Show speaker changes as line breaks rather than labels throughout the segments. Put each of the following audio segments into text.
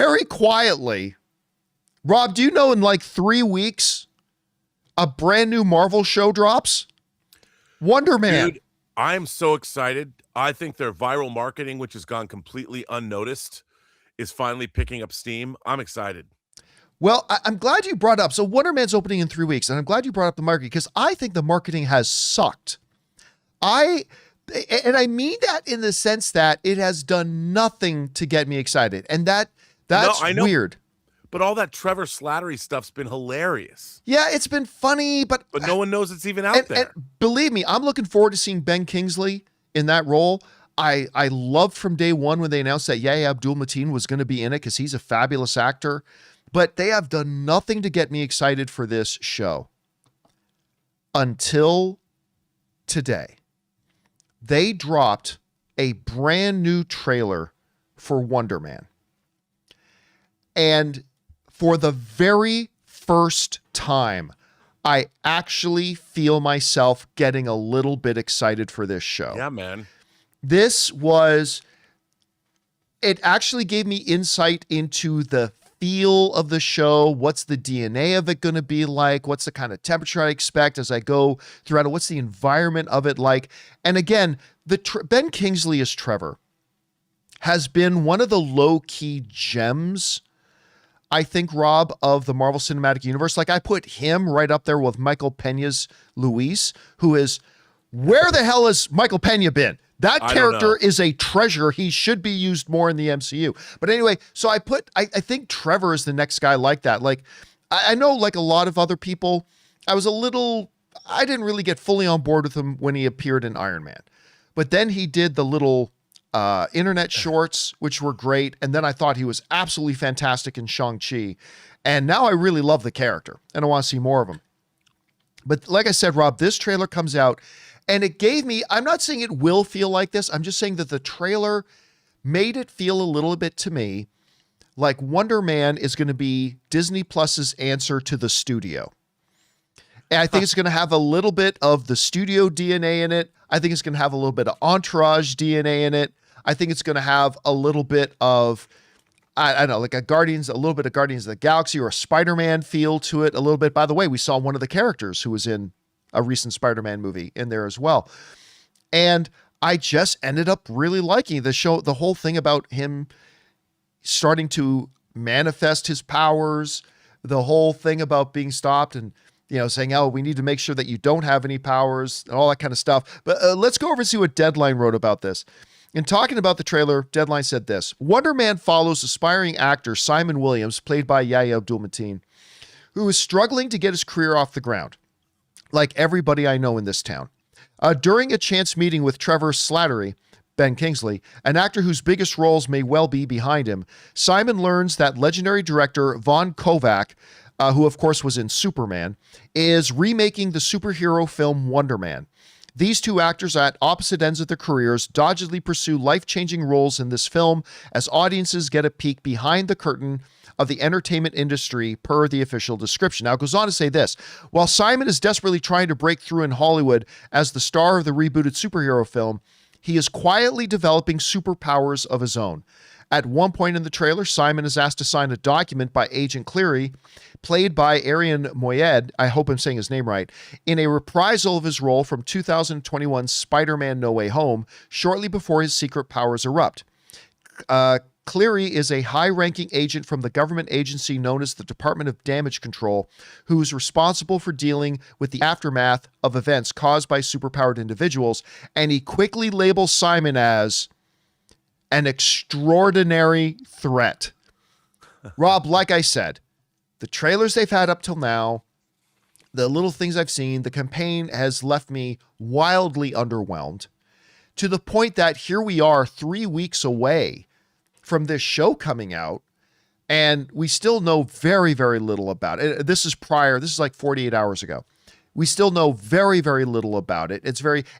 very quietly, Rob, do you know in like 3 weeks, a brand new Marvel show drops? Wonderman.
Dude, I'm so excited. I think their viral marketing, which has gone completely unnoticed, is finally picking up steam. I'm excited.
Well, I'm glad you brought up. So Wonderman's opening in 3 weeks, and I'm glad you brought up the marketing because I think the marketing has sucked. And I mean that in the sense that it has done nothing to get me excited. And that's weird.
But all that Trevor Slattery stuff's been hilarious.
Yeah, it's been funny, but
no one knows it's even out there.
And believe me, I'm looking forward to seeing Ben Kingsley in that role. I loved from day one when they announced that Yahya Abdul-Mateen was going to be in it because he's a fabulous actor. But they have done nothing to get me excited for this show until today. They dropped a brand new trailer for Wonderman. And for the very first time, I actually feel myself getting a little bit excited for this show.
Yeah, man.
It actually gave me insight into the feel of the show. What's the DNA of it going to be like? What's the kind of temperature I expect as I go throughout it? What's the environment of it like? And again, Ben Kingsley as Trevor has been one of the low-key gems, I think, Rob, of the Marvel Cinematic Universe. Like, I put him right up there with Michael Pena's Luis, who is, where the hell has Michael Pena been? That character is a treasure. He should be used more in the MCU. But anyway, so I think Trevor is the next guy like that. Like, I know, like a lot of other people, I didn't really get fully on board with him when he appeared in Iron Man. But then he did the little internet shorts, which were great. And then I thought he was absolutely fantastic in Shang-Chi. And now I really love the character and I want to see more of him. But like I said, Rob, this trailer comes out and it gave me, I'm not saying it will feel like this. I'm just saying that the trailer made it feel a little bit to me like Wonder Man is going to be Disney Plus's answer to the studio. And I think it's going to have a little bit of the studio DNA in it. I think it's going to have a little bit of Entourage DNA in it. I think it's going to have a little bit of, I don't know, like a little bit of Guardians of the Galaxy or a Spider-Man feel to it a little bit. By the way, we saw one of the characters who was in a recent Spider-Man movie in there as well. And I just ended up really liking the show, the whole thing about him starting to manifest his powers, the whole thing about being stopped and, saying, oh, we need to make sure that you don't have any powers and all that kind of stuff. But let's go over and see what Deadline wrote about this. In talking about the trailer, Deadline said this: Wonder Man follows aspiring actor Simon Williams, played by Yahya Abdul-Mateen, who is struggling to get his career off the ground, like everybody I know in this town. During a chance meeting with Trevor Slattery, Ben Kingsley, an actor whose biggest roles may well be behind him, Simon learns that legendary director Von Kovac, who of course was in Superman, is remaking the superhero film Wonder Man. These two actors at opposite ends of their careers doggedly pursue life-changing roles in this film as audiences get a peek behind the curtain of the entertainment industry per the official description. Now, it goes on to say this: while Simon is desperately trying to break through in Hollywood as the star of the rebooted superhero film, he is quietly developing superpowers of his own. At one point in the trailer, Simon is asked to sign a document by Agent Cleary, played by Arian Moayed, I hope I'm saying his name right, in a reprisal of his role from 2021's Spider-Man No Way Home, shortly before his secret powers erupt. Cleary is a high-ranking agent from the government agency known as the Department of Damage Control, who is responsible for dealing with the aftermath of events caused by superpowered individuals, and he quickly labels Simon as an extraordinary threat. Rob, like I said, the trailers they've had up till now, the little things I've seen, the campaign has left me wildly underwhelmed, to the point that here we are 3 weeks away from this show coming out, and we still know very, very little about it. This is like 48 hours ago. We still know very, very little about it.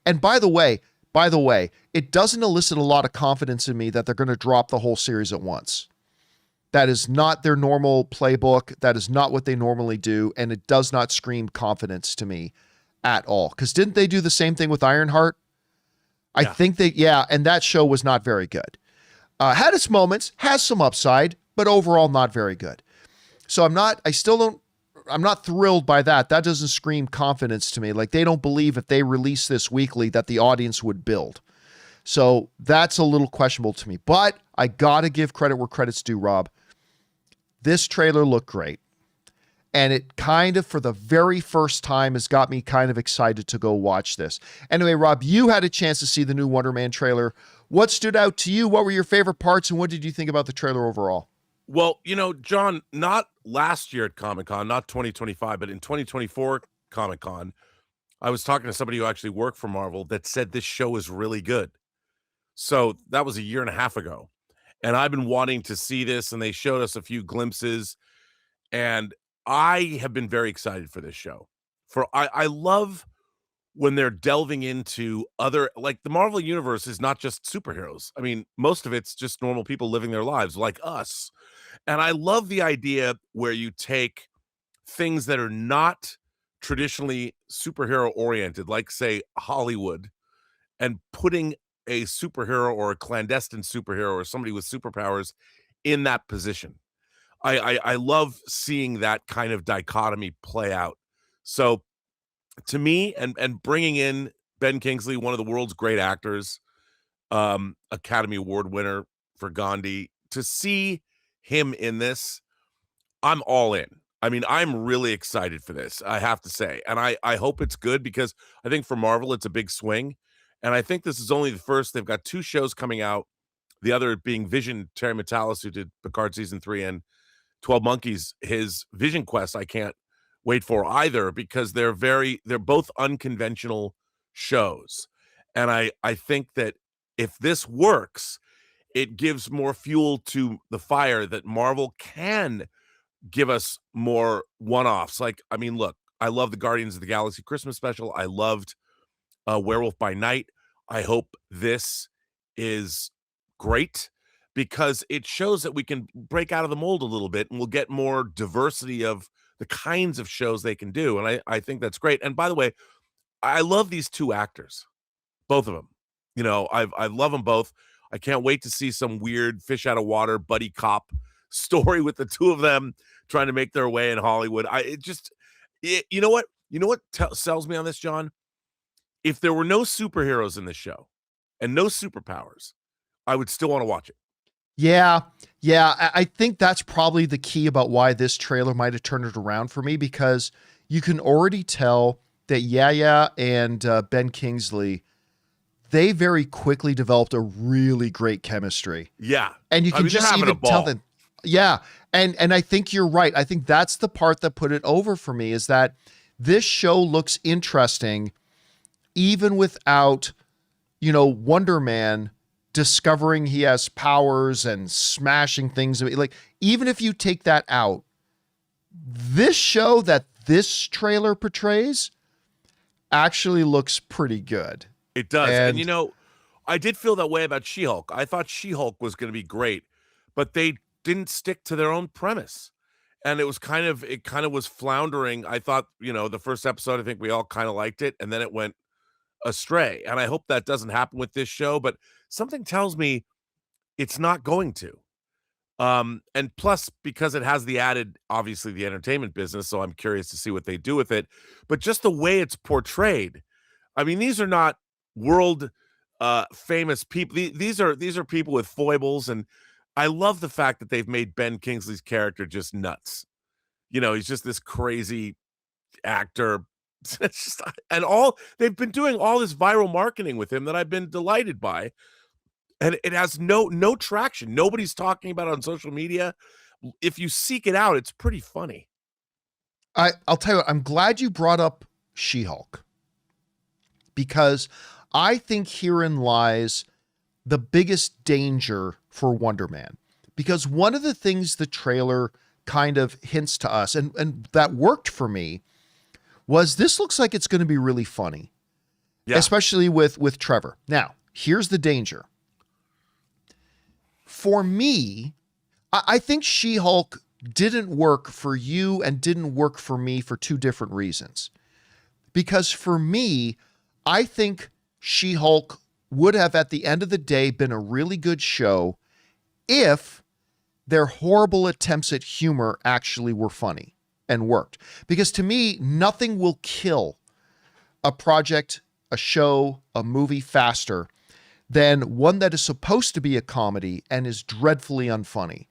And by the way, it doesn't elicit a lot of confidence in me that they're going to drop the whole series at once. That is not their normal playbook. That is not what they normally do. And it does not scream confidence to me at all. Because didn't they do the same thing with Ironheart? I think and that show was not very good. Had its moments, has some upside, but overall not very good. So I'm not thrilled by that. That doesn't scream confidence to me. Like, they don't believe if they release this weekly that the audience would build. So that's a little questionable to me. But I got to give credit where credit's due, Rob. This trailer looked great. And it kind of, for the very first time, has got me kind of excited to go watch this. Anyway, Rob, you had a chance to see the new Wonderman trailer. What stood out to you? What were your favorite parts? And what did you think about the trailer overall?
Well, John, not last year at Comic-Con, not 2025, but in 2024 Comic-Con, I was talking to somebody who actually worked for Marvel that said this show is really good. So that was a year and a half ago. And I've been wanting to see this, and they showed us a few glimpses. And I have been very excited for this show. I love when they're delving into other, like, the Marvel universe is not just superheroes. I mean, most of it's just normal people living their lives like us. And I love the idea where you take things that are not traditionally superhero oriented, like, say, Hollywood, and putting a superhero or a clandestine superhero or somebody with superpowers in that position. I love seeing that kind of dichotomy play out. So to me, and bringing in Ben Kingsley, one of the world's great actors, Academy Award winner for Gandhi, to see him in this, I'm all in. I mean, I'm really excited for this, I have to say. And I hope it's good, because I think for Marvel, it's a big swing. And I think this is only the first. They've got 2 shows coming out, the other being Vision, Terry Metalis, who did Picard Season 3, and 12 Monkeys, his Vision Quest. I can't wait for either, because they're both unconventional shows. And I think that if this works, it gives more fuel to the fire that Marvel can give us more one-offs. Like, I mean, look, I love the Guardians of the Galaxy Christmas special. I loved Werewolf by Night. I hope this is great, because it shows that we can break out of the mold a little bit, and we'll get more diversity of the kinds of shows they can do. And I think that's great. And by the way, I love these 2 actors, both of them. I love them both. I can't wait to see some weird fish out of water buddy cop story with the 2 of them trying to make their way in Hollywood. You know what? Sells me on this, John? If there were no superheroes in this show and no superpowers, I would still want to watch it.
Yeah. I think that's probably the key about why this trailer might have turned it around for me, because you can already tell that Yaya and Ben Kingsley, they very quickly developed a really great chemistry.
Yeah.
And you can just even tell them. Yeah. And I think you're right. I think that's the part that put it over for me, is that this show looks interesting even without, Wonderman discovering he has powers and smashing things. Like, even if you take that out, this show that this trailer portrays actually looks pretty good.
It does. And I did feel that way about She-Hulk. I thought She-Hulk was going to be great, but they didn't stick to their own premise. And it kind of was floundering. I thought, the first episode, I think we all kind of liked it, and then it went astray. And I hope that doesn't happen with this show, but something tells me it's not going to. And plus, because it has the added, obviously, the entertainment business, so I'm curious to see what they do with it. But just the way it's portrayed, I mean, these are not world famous people. These are people with foibles, and I love the fact that they've made Ben Kingsley's character just nuts. He's just this crazy actor. It's just, and they've been doing all this viral marketing with him that I've been delighted by, and it has no traction. Nobody's talking about it on social media. If you seek it out, it's pretty funny.
I'll tell you what, I'm glad you brought up She-Hulk, because I think herein lies the biggest danger for Wonderman, because one of the things the trailer kind of hints to us, and that worked for me, was this looks like it's going to be really funny, especially with Trevor. Now, here's the danger. For me, I think She-Hulk didn't work for you and didn't work for me for 2 different reasons. Because for me, I think She-Hulk would have, at the end of the day, been a really good show if their horrible attempts at humor actually were funny and worked. Because to me, nothing will kill a project, a show, a movie faster than one that is supposed to be a comedy and is dreadfully unfunny.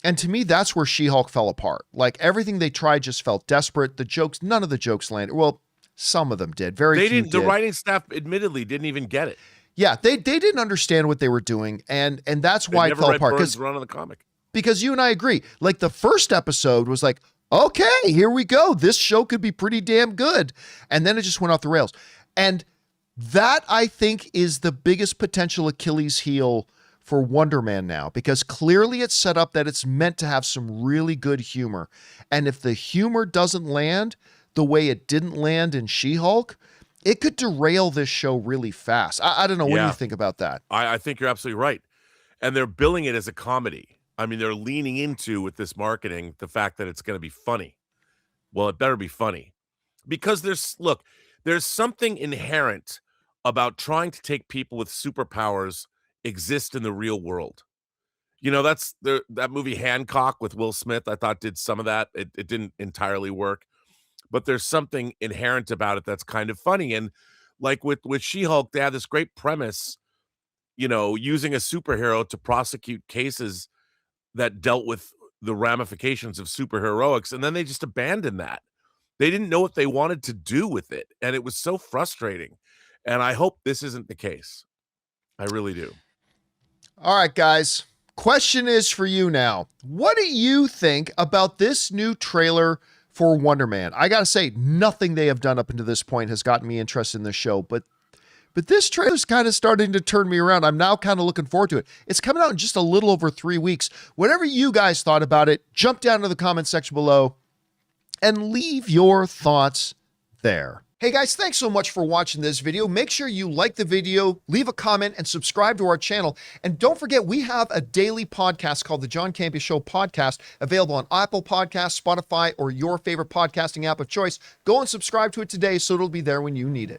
And to me, that's where She-Hulk fell apart. Like, everything they tried just felt desperate. The jokes, none of the jokes landed. Well, some of them did. Very few did.
The writing staff admittedly didn't even get it.
Yeah, they didn't understand what they were doing, and that's why it fell apart.
Burns' run of the comic.
Because you and I agree. Like, the first episode was like, okay, here we go. This show could be pretty damn good. And then it just went off the rails. And that, I think, is the biggest potential Achilles heel for Wonderman now, because clearly it's set up that it's meant to have some really good humor. And if the humor doesn't land the way it didn't land in She-Hulk, it could derail this show really fast. I don't know. What do you think about that?
I think you're absolutely right. And they're billing it as a comedy. I mean, they're leaning into, with this marketing, the fact that it's going to be funny. Well, it better be funny. Because there's something inherent about trying to take people with superpowers exist in the real world. You know, that's that movie Hancock with Will Smith, I thought did some of that. It didn't entirely work. But there's something inherent about it that's kind of funny. And like with She-Hulk, they have this great premise, you know, using a superhero to prosecute cases that dealt with the ramifications of superheroics. And then they just abandoned that. They didn't know what they wanted to do with it. And it was so frustrating. And I hope this isn't the case. I really do.
All right, guys. Question is for you now. What do you think about this new trailer for Wonderman? I got to say, nothing they have done up until this point has gotten me interested in this show, but this trailer's kind of starting to turn me around. I'm now kind of looking forward to it. It's coming out in just a little over 3 weeks. Whatever you guys thought about it, jump down to the comment section below and leave your thoughts there. Hey guys, thanks so much for watching this video. Make sure you like the video, leave a comment, and subscribe to our channel. And don't forget, we have a daily podcast called the John Campea Show podcast, available on Apple Podcasts, Spotify, or your favorite podcasting app of choice. Go and subscribe to it today so it'll be there when you need it.